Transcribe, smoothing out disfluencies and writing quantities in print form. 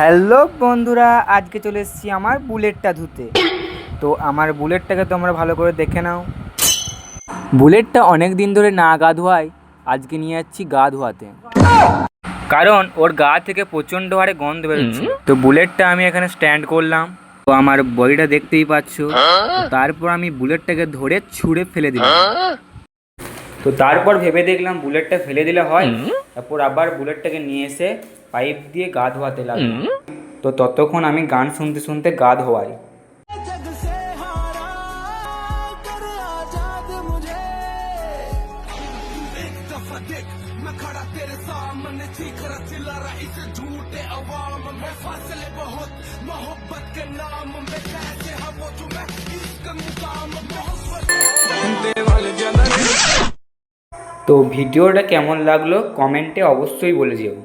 Hello বন্ধুরা, আজকে চলে এসেছি আমার বুলেটটা ধুতে। তো আমার বুলেটটাকে তোমরা ভালো করে দেখে নাও। বুলেটটা অনেক দিন ধরে না গা ধোয়ায় আজকে নিয়ে যাচ্ছি গা ধোয়াতে, কারণ ওর গা থেকে প্রচণ্ড হারে গন্ধ বেরোচ্ছে। তো বুলেটটা আমি এখানে স্ট্যান্ড করলাম, তো আমার বডিটা দেখতেই পাচ্ছ। তারপর আমি বুলেটটাকে ধরে ছুঁড়ে ফেলে দিলাম। তো তারপর ভেবে দেখলাম বুলেটটা ফেলে দিলে হয়, তারপর আবার বুলেটটাকে নিয়ে এসে পাইপ দিয়ে গা ধোয়াতে লাগলাম। তো ততক্ষণ আমি গান শুনতে শুনতে গা ধোয়াই। তো ভিডিওটা কেমন লাগলো কমেন্টে অবশ্যই বলে যেও।